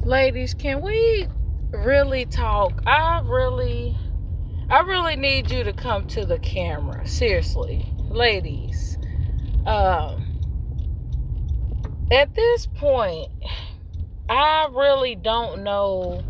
Ladies, can we really talk? I really need you to come to the camera. Seriously. Ladies. At this point, I really don't know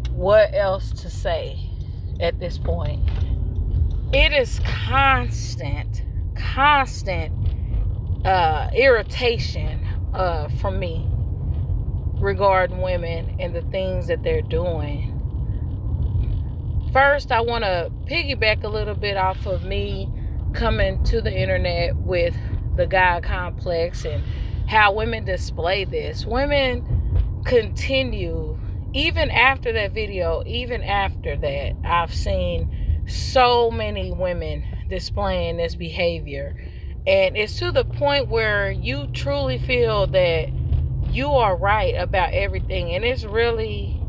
what else to say at this point. It is constant irritation from me regarding women and the things that they're doing. First, I want to piggyback a little bit off of me coming to the internet with the God complex and how women display this. Women continue, even after that video, even after that, I've seen so many women displaying this behavior. And it's to the point where you truly feel that you are right about everything. And it's really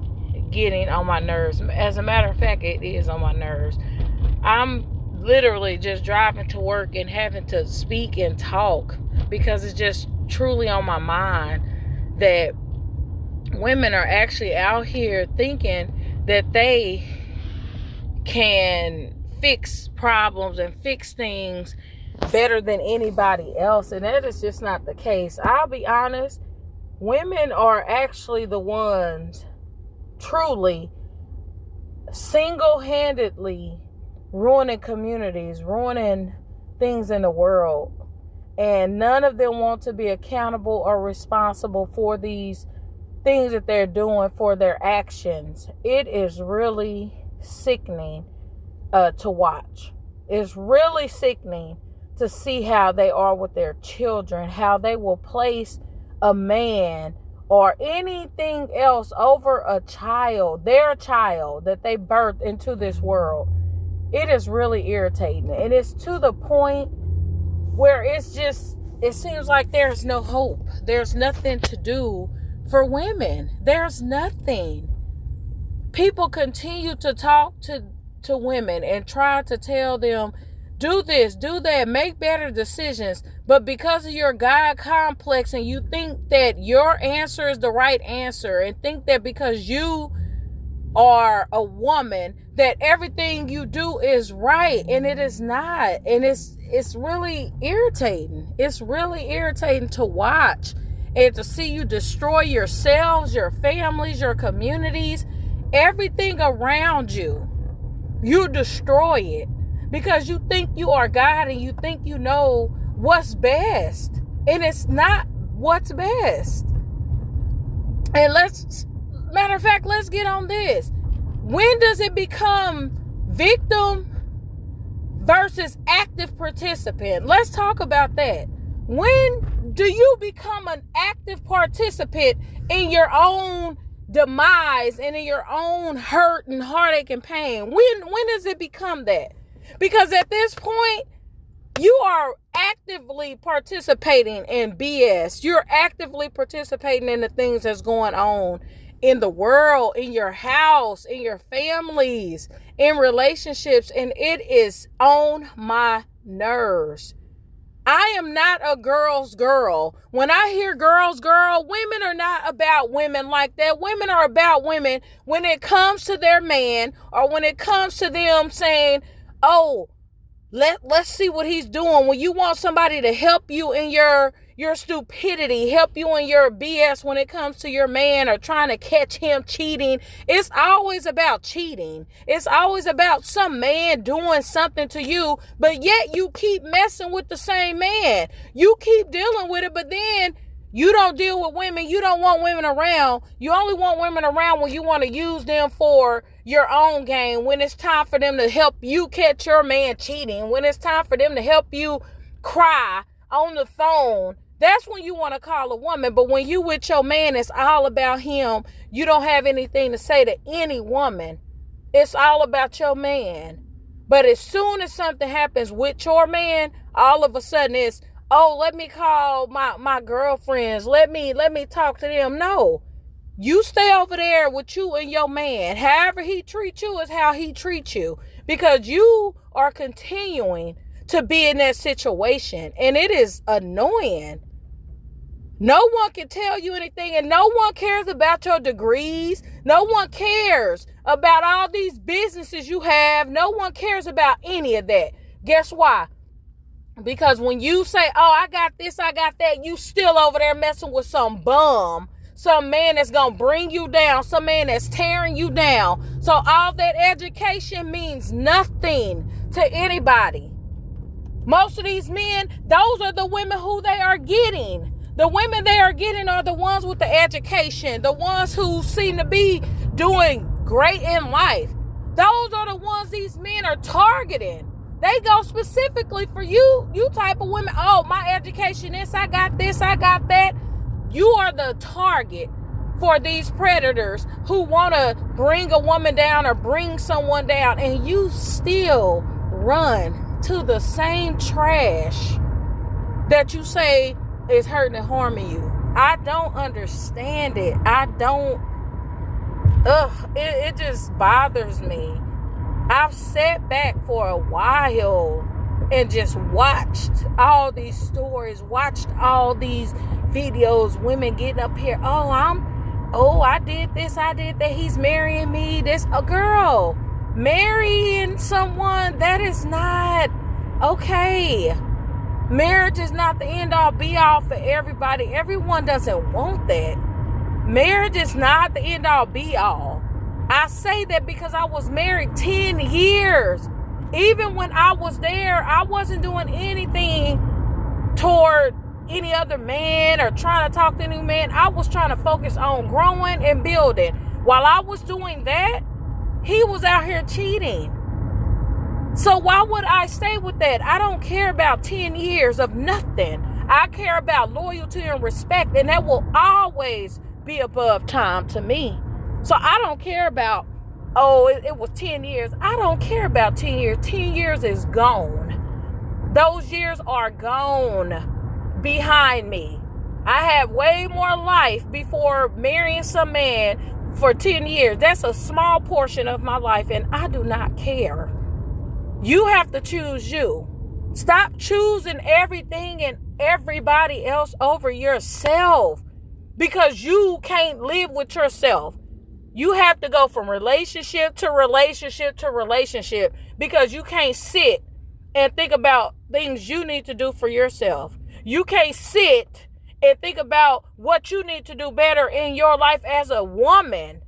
getting on my nerves. As a matter of fact, it is on my nerves. I'm literally just driving to work and having to speak and talk because it's just truly on my mind that women are actually out here thinking that they can fix problems and fix things better than anybody else, and that is just not the case. I'll be honest, women are actually the ones truly single-handedly ruining communities, ruining things in the world, and none of them want to be accountable or responsible for these things that they're doing, for their actions. It is really sickening to watch. It's really sickening to see how they are with their children, how they will place a man or anything else over a child, their child that they birthed into this world. It is really irritating. And it's to the point where it seems like there's no hope. There's nothing to do for women. There's nothing. People continue to talk to women and try to tell them, do this, do that, make better decisions. But because of your God complex and you think that your answer is the right answer and think that because you are a woman that everything you do is right, and it is not. And it's really irritating. It's really irritating to watch and to see you destroy yourselves, your families, your communities, everything around you. You destroy it because you think you are God and you think you know what's best. And it's not what's best. And matter of fact, let's get on this. When does it become victim versus active participant? Let's talk about that. When do you become an active participant in your own demise and in your own hurt and heartache and pain? When does it become that? Because at this point, you are actively participating in BS. You're actively participating in the things that's going on in the world, in your house, in your families, in relationships, and it is on my nerves. I am not a girl's girl. When I hear girl's girl, women are not about women like that. Women are about women when it comes to their man, or when it comes to them saying, oh, let's see what he's doing. When you want somebody to help you in your stupidity, help you in your BS when it comes to your man or trying to catch him cheating, it's always about cheating. It's always about some man doing something to you, but yet you keep messing with the same man. You keep dealing with it, but then you don't deal with women. You don't want women around. You only want women around when you want to use them for your own game, when it's time for them to help you catch your man cheating, when it's time for them to help you cry on the phone. That's when you want to call a woman. But when you with your man, it's all about him. You don't have anything to say to any woman. It's all about your man. But as soon as something happens with your man, all of a sudden it's, oh, let me call my girlfriends. Let me talk to them. No. You stay over there with you and your man. However he treats you is how he treats you. Because you are continuing to be in that situation. And it is annoying. No one can tell you anything, and no one cares about your degrees. No one cares about all these businesses you have. No one cares about any of that. Guess why? Because when you say, oh, I got this, I got that, you still over there messing with some bum, some man that's going to bring you down, some man that's tearing you down. So all that education means nothing to anybody. Most of these men, those are the women who they are getting. The women they are getting are the ones with the education, the ones who seem to be doing great in life. Those are the ones these men are targeting. They go specifically for you type of women. Oh, my education is, I got this, I got that. You are the target for these predators who want to bring a woman down or bring someone down, and you still run to the same trash that you say is hurting and harming you. I don't understand it. It just bothers me. I've sat back for a while and just watched all these stories, watched all these videos, women getting up here. I did this, I did that. He's marrying me. A girl marrying someone, that is not okay. Marriage is not the end all be all for everybody. Everyone doesn't want that. Marriage is not the end all be all. I say that because I was married 10 years. Even when I was there, I wasn't doing anything toward any other man or trying to talk to any man. I was trying to focus on growing and building. While I was doing that, he was out here cheating. So why would I stay with that? I don't care about 10 years of nothing. I care about loyalty and respect, and that will always be above time to me. So I don't care about, it was 10 years. I don't care about 10 years. 10 years is gone. Those years are gone behind me. I had way more life before marrying some man for 10 years. That's a small portion of my life, and I do not care. You have to choose you. Stop choosing everything and everybody else over yourself because you can't live with yourself. You have to go from relationship to relationship to relationship because you can't sit and think about things you need to do for yourself. You can't sit and think about what you need to do better in your life as a woman.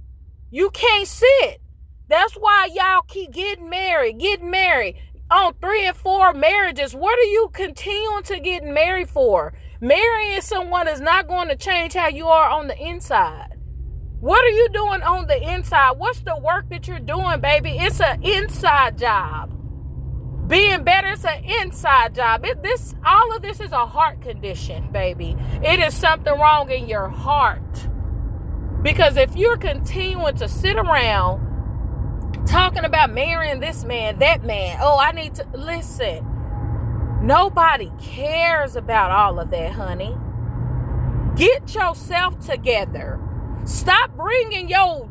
You can't sit. That's why y'all keep getting married on 3 and 4 marriages. What are you continuing to get married for? Marrying someone is not going to change how you are on the inside. What are you doing on the inside? What's the work that you're doing, baby? It's an inside job. Being better is an inside job. All of this is a heart condition, baby. It is something wrong in your heart. Because if you're continuing to sit around talking about marrying this man, that man, I need to listen. Nobody cares about all of that, honey. Get yourself together. Stop bringing your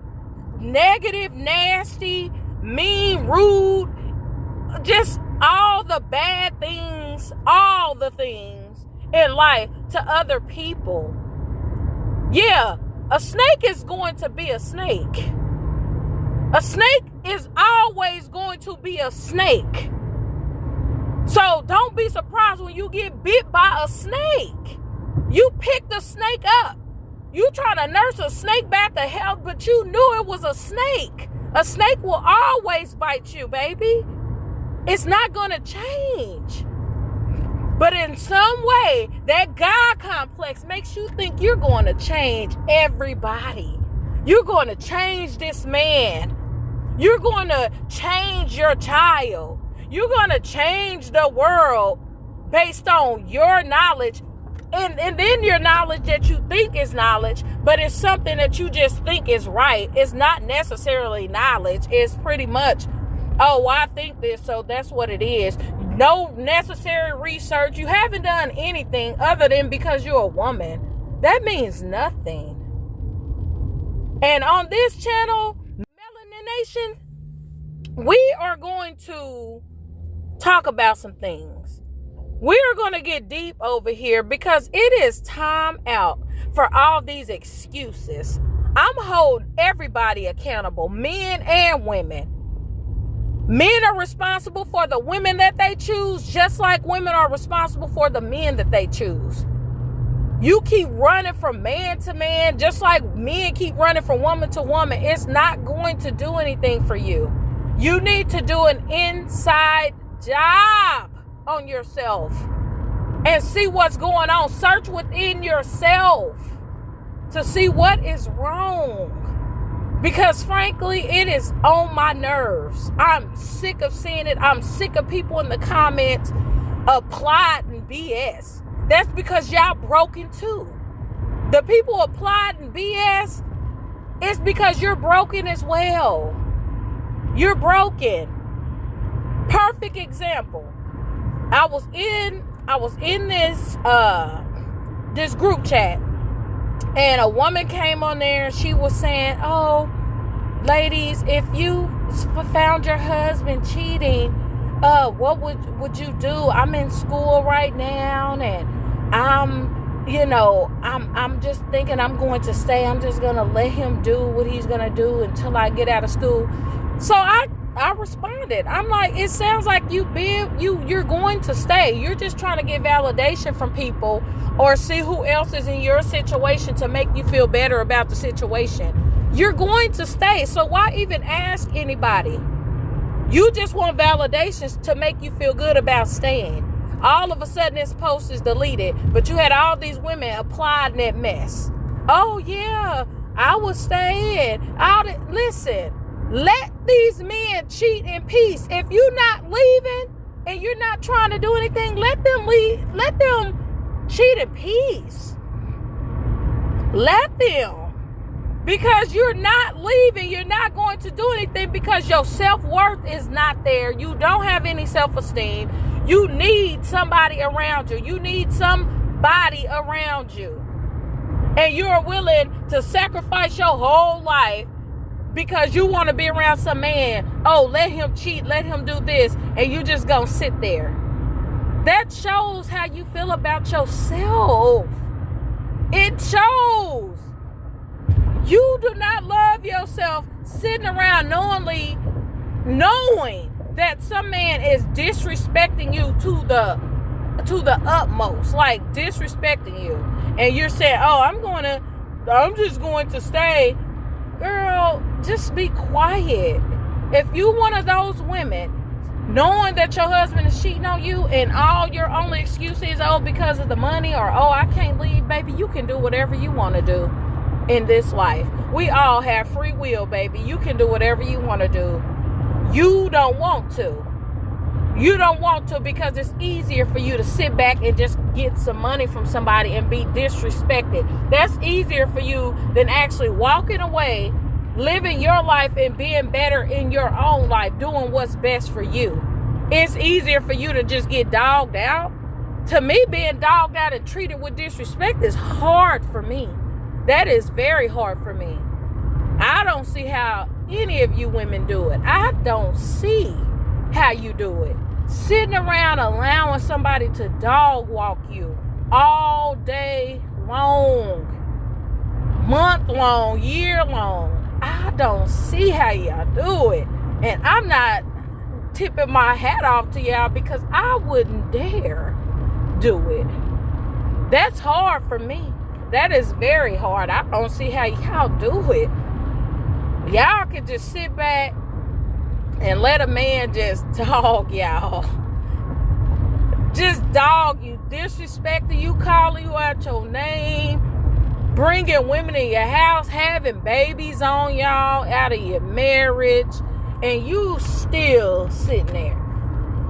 negative, nasty, mean, rude, just all the bad things, all the things in life to other people. Yeah, a snake is going to be a snake. A snake is always going to be a snake. So don't be surprised when you get bit by a snake. You picked the snake up. You trying to nurse a snake back to health, but you knew it was a snake. A snake will always bite you, baby. It's not going to change. But in some way, that God complex makes you think you're going to change everybody. You're going to change this man. You're going to change your child. You're going to change the world based on your knowledge. And then your knowledge that you think is knowledge, but it's something that you just think is right. It's not necessarily knowledge. It's pretty much, I think this, so that's what it is. No necessary research. You haven't done anything other than because you're a woman. That means nothing. And on this channel, Melanin Nation, we are going to talk about some things. We are going to get deep over here because it is time out for all these excuses. I'm holding everybody accountable, men and women. Men are responsible for the women that they choose, just like women are responsible for the men that they choose. You keep running from man to man, just like men keep running from woman to woman. It's not going to do anything for you. You need to do an inside job on yourself and see what's going on. Search within yourself to see what is wrong. Because frankly, it is on my nerves. I'm sick of seeing it. I'm sick of people in the comments applauding BS. That's because y'all broken too. The people applauding BS, it's because you're broken as well. You're broken. Perfect example. I was in this group chat, and a woman came on there and she was saying, "Oh, ladies, if you found your husband cheating, what would you do? I'm in school right now, and I'm just thinking I'm going to stay. I'm just going to let him do what he's going to do until I get out of school." So I responded. I'm like, it sounds like you're going to stay. You're just trying to get validation from people or see who else is in your situation to make you feel better about the situation. You're going to stay. So why even ask anybody? You just want validations to make you feel good about staying. All of a sudden this post is deleted, but you had all these women applauding that mess. Oh yeah, I was staying. Listen, let these men cheat in peace. If you're not leaving and you're not trying to do anything, let them leave. Let them cheat in peace. Let them. Because you're not leaving. You're not going to do anything because your self-worth is not there. You don't have any self-esteem. You need somebody around you. You need somebody around you. And you're willing to sacrifice your whole life because you want to be around some man. Oh, let him cheat. Let him do this. And you just gonna sit there. That shows how you feel about yourself. It shows. You do not love yourself sitting around knowing that some man is disrespecting you to the utmost, like disrespecting you. And you're saying, "Oh, I'm just going to stay." Girl, just be quiet. If you one of those women, knowing that your husband is cheating on you and all your only excuse is, "Oh, because of the money," or "Oh, I can't leave," baby, you can do whatever you want to do in this life. We all have free will, baby. You can do whatever you want to do. You don't want to. You don't want to because it's easier for you to sit back and just get some money from somebody and be disrespected. That's easier for you than actually walking away, living your life and being better in your own life, doing what's best for you. It's easier for you to just get dogged out. To me, being dogged out and treated with disrespect is hard for me. That is very hard for me. I don't see how any of you women do it. I don't see how you do it. Sitting around allowing somebody to dog walk you all day long, month long, year long. I don't see how y'all do it. And I'm not tipping my hat off to y'all because I wouldn't dare do it. That's hard for me. That is very hard. I don't see how y'all do it. Y'all can just sit back and let a man just dog y'all. Just dog you, disrespecting you, calling you out your name, bringing women in your house, having babies on y'all out of your marriage, and you still sitting there.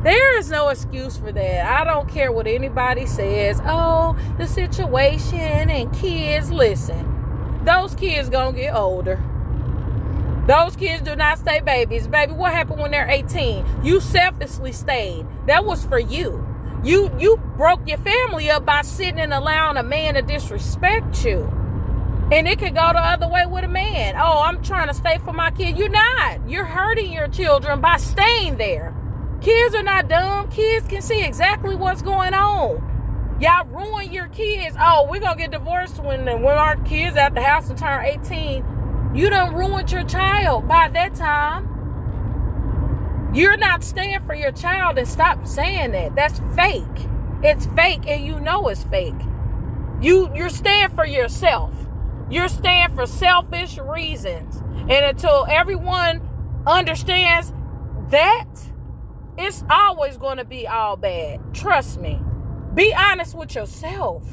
There is no excuse for that. I don't care what anybody says. Oh, the situation and kids. Listen, those kids gonna get older. Those kids do not stay babies. Baby, what happened when they're 18? You selfishly stayed. That was for you. You broke your family up by sitting and allowing a man to disrespect you. And it could go the other way with a man. Oh, I'm trying to stay for my kid. You're not. You're hurting your children by staying there. Kids are not dumb. Kids can see exactly what's going on. Y'all ruin your kids. Oh, we're going to get divorced when our kids at the house and turn 18. You done ruined your child by that time. You're not staying for your child, and stop saying that. That's fake. It's fake, and you know it's fake. You're staying for yourself. You're staying for selfish reasons. And until everyone understands that, it's always going to be all bad. Trust me. Be honest with yourself.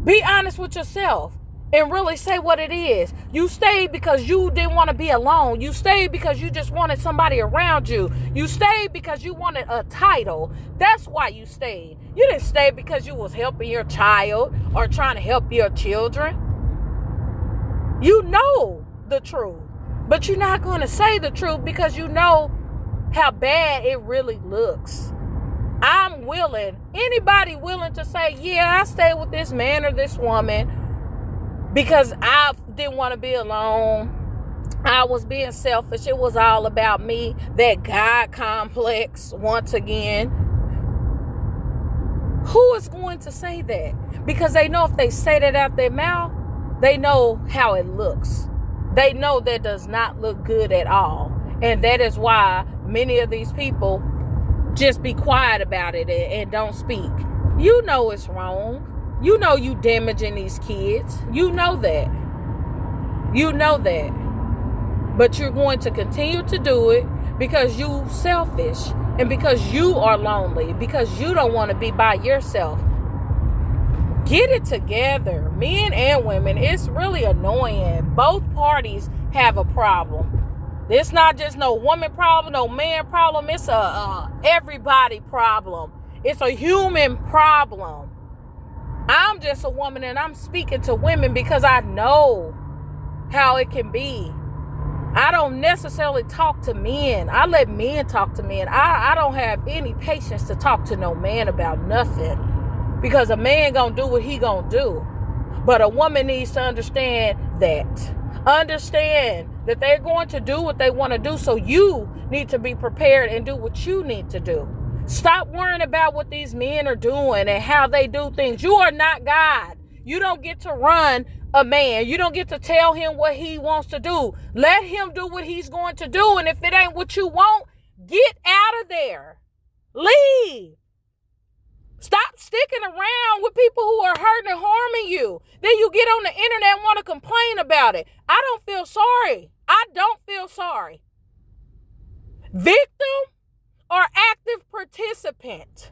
Be honest with yourself and really say what it is. You stayed because you didn't want to be alone. You stayed because you just wanted somebody around you. You stayed because you wanted a title. That's why you stayed. You didn't stay because you was helping your child or trying to help your children. You know the truth, but you're not going to say the truth because you know how bad it really looks. I'm willing, anybody willing to say, yeah, I stayed with this man or this woman because I didn't want to be alone. I was being selfish. It was all about me. That God complex, once again. Who is going to say that? Because they know if they say that out their mouth, they know how it looks. They know that does not look good at all. And that is why many of these people just be quiet about it and don't speak. You know it's wrong. You know you damaging these kids. You know that. You know that. But you're going to continue to do it because you selfish and because you are lonely, because you don't want to be by yourself. Get it together. Men and women. It's really annoying. Both parties have a problem. It's not just no woman problem, no man problem. It's a everybody problem. It's a human problem. I'm just a woman and I'm speaking to women because I know how it can be. I don't necessarily talk to men. I let men talk to men. I don't have any patience to talk to no man about nothing because a man gonna do what he gonna do. But a woman needs to understand that. Understand that they're going to do what they want to do. So you need to be prepared and do what you need to do. Stop worrying about what these men are doing and how they do things. You are not God. You don't get to run a man. You don't get to tell him what he wants to do. Let him do what he's going to do. And if it ain't what you want, get out of there. Leave. Stop sticking around with people who are hurting and harming you. Then you get on the internet and want to complain about it. I don't feel sorry. I don't feel sorry. Victim or active participant?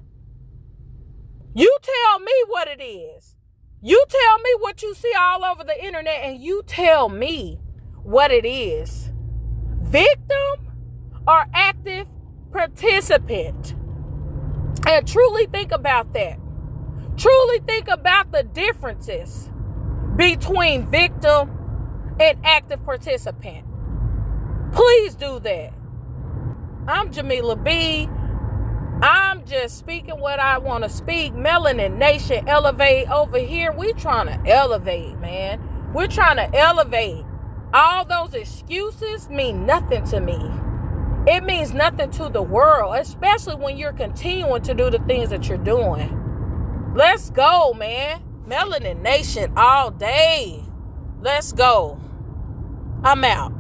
You tell me what it is. You tell me what you see all over the internet and you tell me what it is. Victim or active participant? And truly think about that. Truly think about the differences between victim and active participant. Please do that. I'm Jamila B. I'm just speaking what I want to speak. Melanin Nation, elevate over here. We trying to elevate, man. We're trying to elevate. All those excuses mean nothing to me. It means nothing to the world, especially when you're continuing to do the things that you're doing. Let's go, man. Melanin Nation all day. Let's go. I'm out.